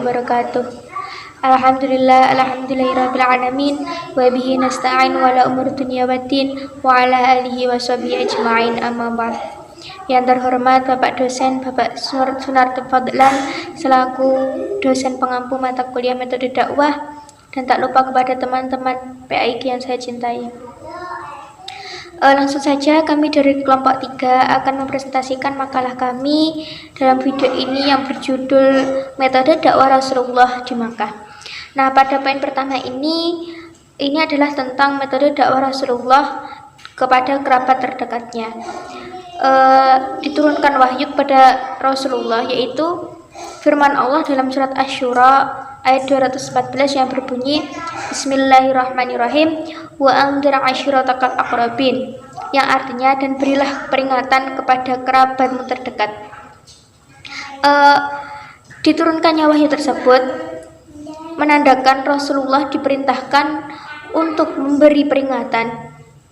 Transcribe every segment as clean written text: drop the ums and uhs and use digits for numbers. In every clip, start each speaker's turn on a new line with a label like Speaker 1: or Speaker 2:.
Speaker 1: wabarakatuh. Alhamdulillahirabbil alamin wa bihi nasta'in wa la umur dunya waddin wa ala alihi wa sahbihi ajma'in, amma ba'd. Yang terhormat Bapak dosen Bapak Sunarto Fadlan selaku dosen pengampu mata kuliah metode dakwah, dan tak lupa kepada teman-teman PAIG yang saya cintai. Langsung saja kami dari kelompok 3 akan mempresentasikan makalah kami dalam video ini yang berjudul Metode Dakwah Rasulullah di Makkah. Nah, pada poin pertama ini adalah tentang metode dakwah Rasulullah kepada kerabat terdekatnya. Diturunkan wahyu kepada Rasulullah, yaitu firman Allah dalam surat Asy-Syura ayat 214 yang berbunyi Bismillahirrahmanirrahim wa anzir ashiratakal aqrabin, yang artinya dan berilah peringatan kepada kerabatmu terdekat. Diturunkannya wahyu tersebut menandakan Rasulullah diperintahkan untuk memberi peringatan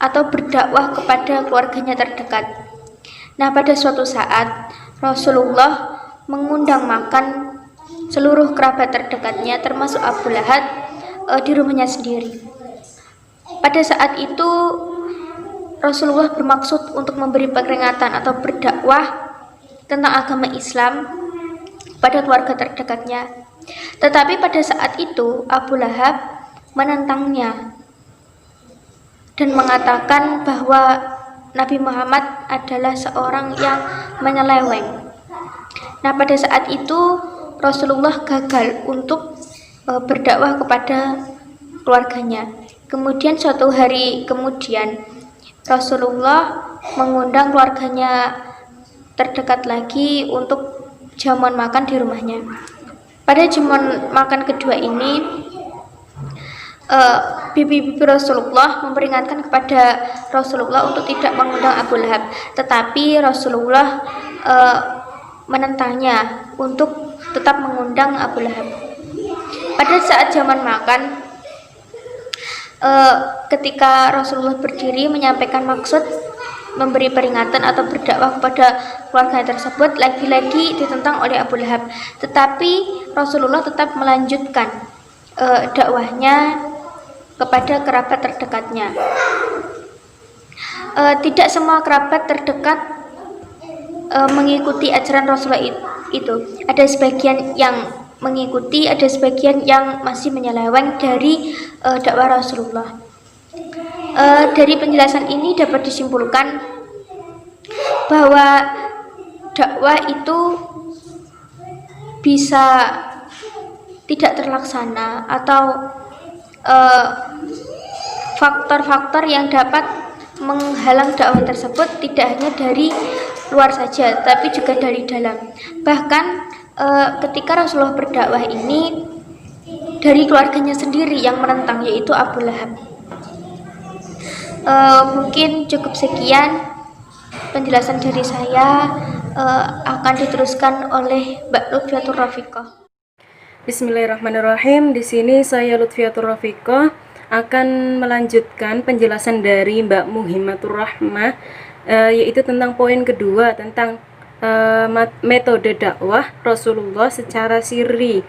Speaker 1: atau berdakwah kepada keluarganya terdekat. Nah, pada suatu saat Rasulullah mengundang makan seluruh kerabat terdekatnya termasuk Abu Lahab di rumahnya sendiri. Pada saat itu Rasulullah bermaksud untuk memberi peringatan atau berdakwah tentang agama Islam pada keluarga terdekatnya. Tetapi pada saat itu Abu Lahab menentangnya dan mengatakan bahwa Nabi Muhammad adalah seorang yang menyeleweng. Nah, pada saat itu Rasulullah gagal untuk berdakwah kepada keluarganya. Kemudian suatu hari kemudian Rasulullah mengundang keluarganya terdekat lagi untuk jamuan makan di rumahnya. Pada jamuan makan kedua ini bibi-bibi Rasulullah memperingatkan kepada Rasulullah untuk tidak mengundang Abu Lahab, tetapi Rasulullah menentangnya untuk tetap mengundang Abu Lahab. Pada saat zaman makan, ketika Rasulullah berdiri menyampaikan maksud memberi peringatan atau berdakwah kepada keluarga tersebut, lagi-lagi ditentang oleh Abu Lahab, tetapi Rasulullah tetap melanjutkan dakwahnya kepada kerabat terdekatnya. Tidak semua kerabat terdekat mengikuti ajaran Rasulullah itu. Ada sebagian yang mengikuti, ada sebagian yang masih menyeleweng dari dakwah Rasulullah. Dari penjelasan ini dapat disimpulkan bahwa dakwah itu bisa tidak terlaksana atau faktor-faktor yang dapat menghalang dakwah tersebut tidak hanya dari luar saja, tapi juga dari dalam. Bahkan ketika Rasulullah berdakwah ini, dari keluarganya sendiri yang menentang, yaitu Abu Lahab. Mungkin cukup sekian penjelasan dari saya, akan diteruskan oleh Mbak Lutfiatur Rafiqah.
Speaker 2: Bismillahirrahmanirrahim. Di sini saya Lutfiatur Rafiqah akan melanjutkan penjelasan dari Mbak Muhimmatur Rahmah, yaitu tentang poin kedua tentang metode dakwah Rasulullah secara sirri.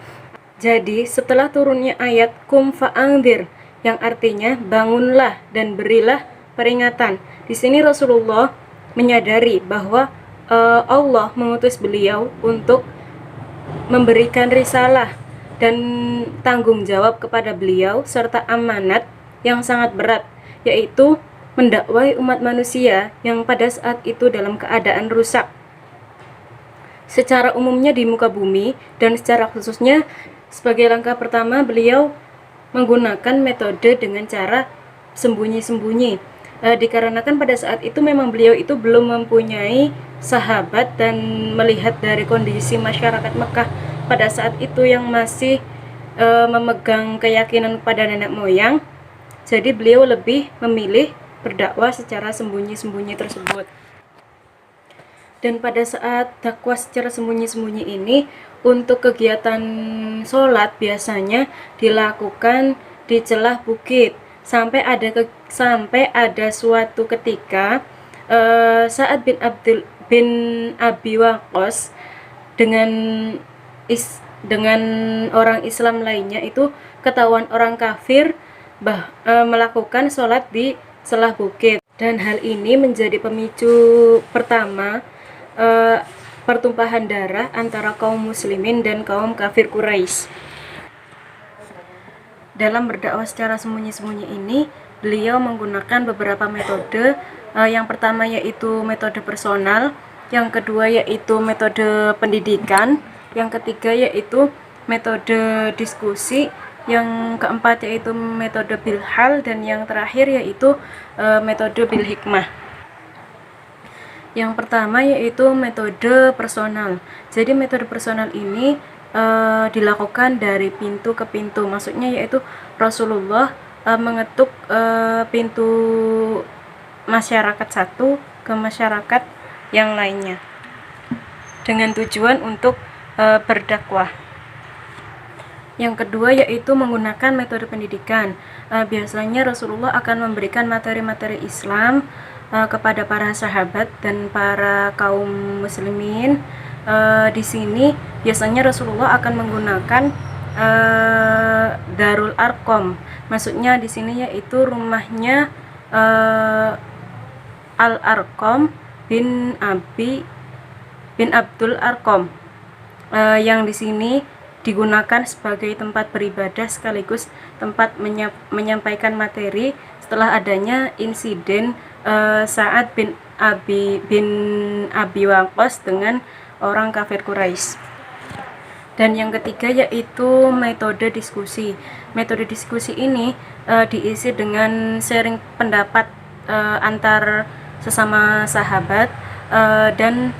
Speaker 2: Jadi setelah turunnya ayat kum fa'anzir, yang artinya bangunlah dan berilah peringatan, di sini Rasulullah menyadari bahwa Allah mengutus beliau untuk memberikan risalah dan tanggung jawab kepada beliau serta amanat yang sangat berat, yaitu mendakwai umat manusia yang pada saat itu dalam keadaan rusak secara umumnya di muka bumi, dan secara khususnya sebagai langkah pertama beliau menggunakan metode dengan cara sembunyi-sembunyi, dikarenakan pada saat itu memang beliau itu belum mempunyai sahabat dan melihat dari kondisi masyarakat Mekah pada saat itu yang masih memegang keyakinan pada nenek moyang. Jadi beliau lebih memilih berdakwah secara sembunyi-sembunyi tersebut. Dan pada saat dakwah secara sembunyi-sembunyi ini, untuk kegiatan sholat biasanya dilakukan di celah bukit, sampai ada suatu ketika Sa'ad bin Abi Waqqas dengan dengan orang Islam lainnya itu ketahuan orang kafir melakukan sholat di selah bukit, dan hal ini menjadi pemicu pertama pertumpahan darah antara kaum muslimin dan kaum kafir Quraisy. Dalam berdakwah secara sembunyi-sembunyi ini, beliau menggunakan beberapa metode. Yang pertama yaitu metode personal, yang kedua yaitu metode pendidikan, yang ketiga yaitu metode diskusi, yang keempat yaitu metode bilhal, dan yang terakhir yaitu metode bilhikmah. Yang pertama yaitu metode personal. Jadi metode personal ini dilakukan dari pintu ke pintu, maksudnya yaitu Rasulullah mengetuk pintu masyarakat satu ke masyarakat yang lainnya dengan tujuan untuk berdakwah. Yang kedua yaitu menggunakan metode pendidikan. Biasanya Rasulullah akan memberikan materi-materi Islam kepada para sahabat dan para kaum muslimin. Di sini biasanya Rasulullah akan menggunakan Darul Arqam. Maksudnya di sini yaitu rumahnya Al-Arqam bin Abdul Arqam, yang di sini digunakan sebagai tempat beribadah sekaligus tempat menyampaikan materi setelah adanya insiden Sa'ad bin Abi Waqqas dengan orang kafir Quraisy. Dan yang ketiga yaitu metode diskusi. Metode diskusi ini diisi dengan sharing pendapat antar sesama sahabat dan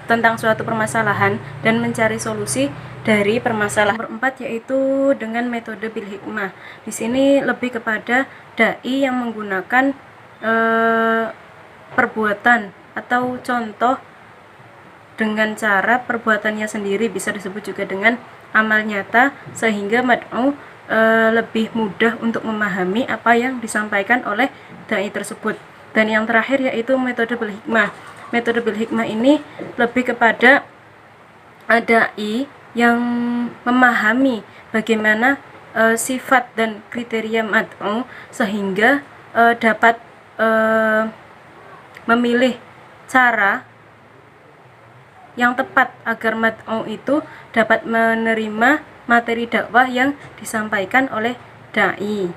Speaker 2: tentang suatu permasalahan dan mencari solusi dari permasalahan. Keempat yaitu dengan metode bil hikmah. Di sini lebih kepada dai yang menggunakan perbuatan atau contoh dengan cara perbuatannya sendiri, bisa disebut juga dengan amal nyata, sehingga mad'u lebih mudah untuk memahami apa yang disampaikan oleh dai tersebut. Dan yang terakhir yaitu metode bil hikmah. Metode bil hikmah ini lebih kepada dai yang memahami bagaimana sifat dan kriteria mad'u sehingga dapat memilih cara yang tepat agar mad'u itu dapat menerima materi dakwah yang disampaikan oleh dai.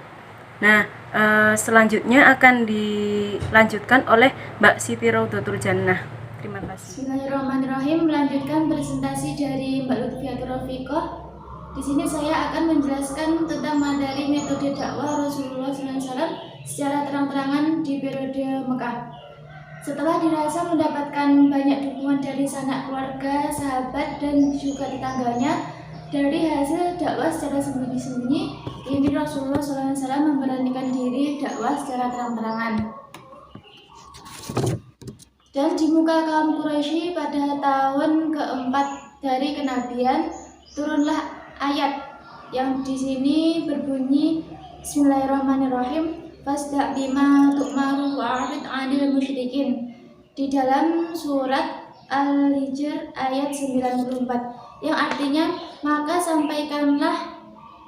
Speaker 2: Nah, selanjutnya akan dilanjutkan oleh Mbak Siti Raudatul Jannah. Terima kasih.
Speaker 1: Bismillahirrahmanirrahim. Melanjutkan presentasi dari Mbak Lutfiatur Rafiqah. Di sini saya akan menjelaskan tentang materi metode dakwah Rasulullah SAW secara terang-terangan di periode Mekah. Setelah dirasa mendapatkan banyak dukungan dari sanak keluarga, sahabat, dan juga tetangganya, dari hasil dakwah secara sembunyi-sembunyi, ini Rasulullah SAW memberanikan diri dakwah secara terang-terangan. Dan di muka kaum Quraisy pada tahun keempat dari kenabian, turunlah ayat yang di sini berbunyi Bismillahirrahmanirrahim. Fasda' bima tu'maru wa'arid 'anil musyrikin, di dalam surat Al-Hijr ayat 94, yang artinya maka sampaikanlah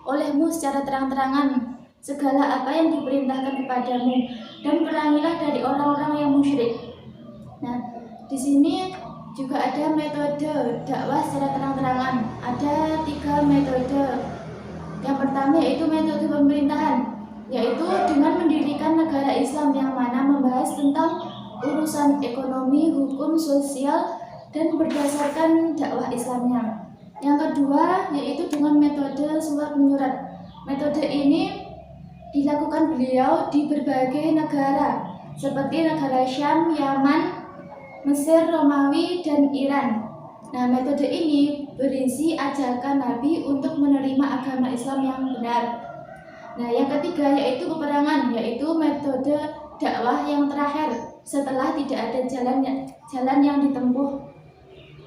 Speaker 1: olehmu secara terang-terangan segala apa yang diperintahkan kepadamu dan perangilah dari orang-orang yang musyrik. Nah, di sini juga ada metode dakwah secara terang-terangan. Ada 3 metode. Yang pertama yaitu metode pemerintahan, yaitu dengan mendirikan negara Islam yang mana membahas tentang urusan ekonomi, hukum, sosial, dan berdasarkan dakwah Islamnya. Yang kedua yaitu dengan metode surat menyurat. Metode ini dilakukan beliau di berbagai negara seperti negara Syam, Yaman, Mesir, Romawi, dan Iran. Nah, metode ini berisi ajakan Nabi untuk menerima agama Islam yang benar. Nah, yang ketiga yaitu peperangan, yaitu metode dakwah yang terakhir setelah tidak ada jalan yang ditempuh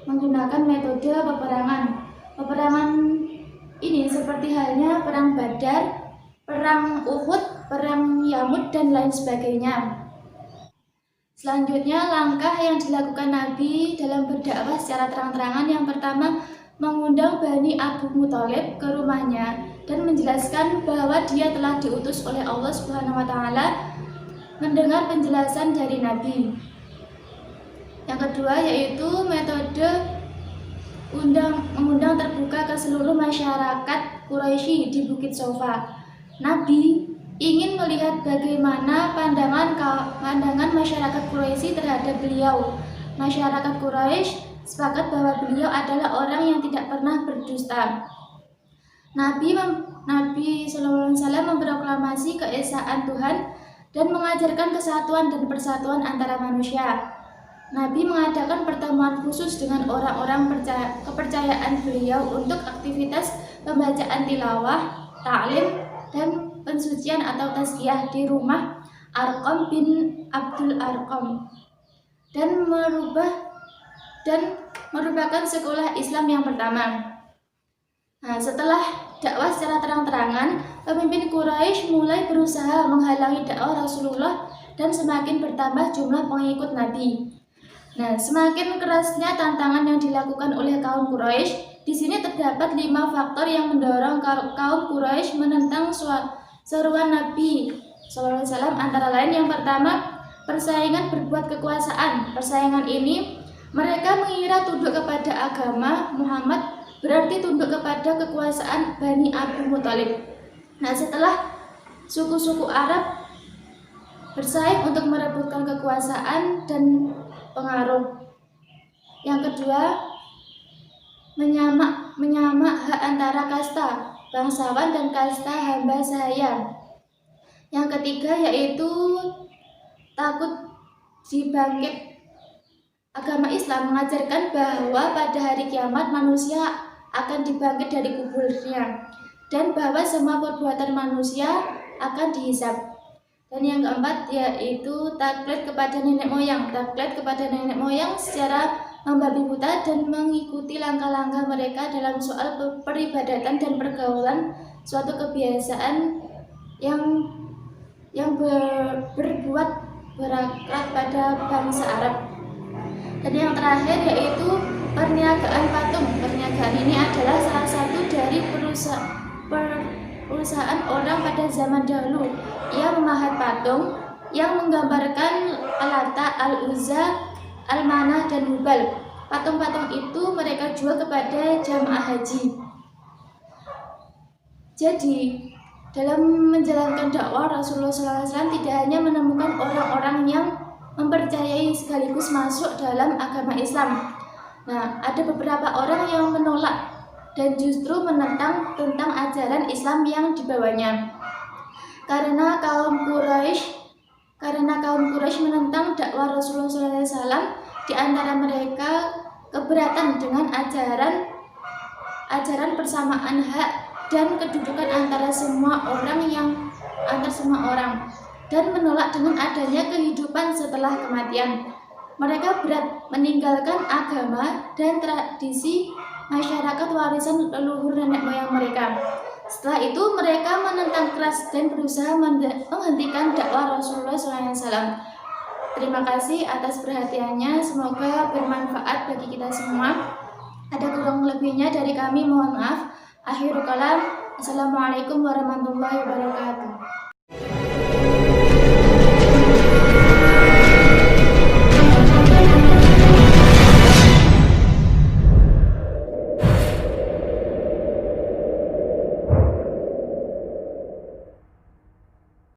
Speaker 1: menggunakan metode peperangan. Peperangan ini seperti halnya perang Badar, perang Uhud, perang Yamud, dan lain sebagainya. Selanjutnya langkah yang dilakukan Nabi dalam berdakwah secara terang-terangan, yang pertama
Speaker 3: mengundang Bani Abu Muthalib ke rumahnya dan menjelaskan bahwa dia telah diutus oleh Allah Subhanahu wa taala mendengar penjelasan dari Nabi. Yang kedua yaitu metode mengundang terbuka ke seluruh masyarakat Quraisy di Bukit Sofa. Nabi ingin melihat bagaimana pandangan masyarakat Quraisy terhadap beliau. Masyarakat Quraisy sepakat bahwa beliau adalah orang yang tidak pernah berdusta. Nabi SAW memproklamasi keesaan Tuhan dan mengajarkan kesatuan dan persatuan antara manusia. Nabi mengadakan pertemuan khusus dengan orang-orang kepercayaan beliau untuk aktivitas pembacaan tilawah, ta'lim, dan pensucian atau tazkiyah di rumah Arqam bin Abdul Arqam dan merupakan sekolah Islam yang pertama. Nah, setelah dakwah secara terang-terangan, pemimpin Quraisy mulai berusaha menghalangi dakwah Rasulullah dan semakin bertambah jumlah pengikut Nabi. Nah, semakin kerasnya tantangan yang dilakukan oleh kaum Quraisy. Di sini terdapat 5 faktor yang mendorong kaum Quraisy menentang seruan Nabi SAW. Antara lain yang pertama, persaingan berbuat kekuasaan. Persaingan ini mereka mengira tunduk kepada agama Muhammad berarti tunduk kepada kekuasaan Bani Abu Muthalib. Nah, setelah suku-suku Arab bersaing untuk merebutkan kekuasaan dan pengaruh. Yang kedua, menyamak hak antara kasta bangsawan dan kasta hamba sahaya. Yang ketiga yaitu takut dibangkit. Agama Islam mengajarkan bahwa pada hari kiamat manusia akan dibangkit dari kuburnya dan bahwa semua perbuatan manusia akan dihisab. Dan yang keempat yaitu taklid kepada nenek moyang. Taklid kepada nenek moyang secara membabi buta dan mengikuti langkah-langkah mereka dalam soal peribadatan dan pergaulan, suatu kebiasaan yang berbuat berakhlak pada bangsa Arab. Dan yang terakhir yaitu perniagaan patung. Perniagaan ini adalah salah satu dari perusahaan orang pada zaman dahulu. Ia memahat patung yang menggambarkan Al-Lata, Al-Uzza, Al-Manah, dan Hubal. Patung-patung itu mereka jual kepada jamaah haji. Jadi, dalam menjalankan dakwah Rasulullah SAW tidak hanya menemukan orang-orang yang mempercayai sekaligus masuk dalam agama Islam. Nah, ada beberapa orang yang menolak dan justru menentang tentang ajaran Islam yang dibawanya. Karena kaum Quraisy menentang dakwah Rasulullah SAW, di antara mereka keberatan dengan ajaran persamaan hak dan kedudukan antara semua orang dan menolak dengan adanya kehidupan setelah kematian. Mereka berat meninggalkan agama dan tradisi masyarakat warisan leluhur nenek moyang mereka. Setelah itu mereka menentang keras dan berusaha menghentikan dakwah Rasulullah SAW. Terima kasih atas perhatiannya, semoga bermanfaat bagi kita semua. Ada kurang lebihnya dari kami, mohon maaf. Akhirul kalam, Assalamualaikum warahmatullahi wabarakatuh.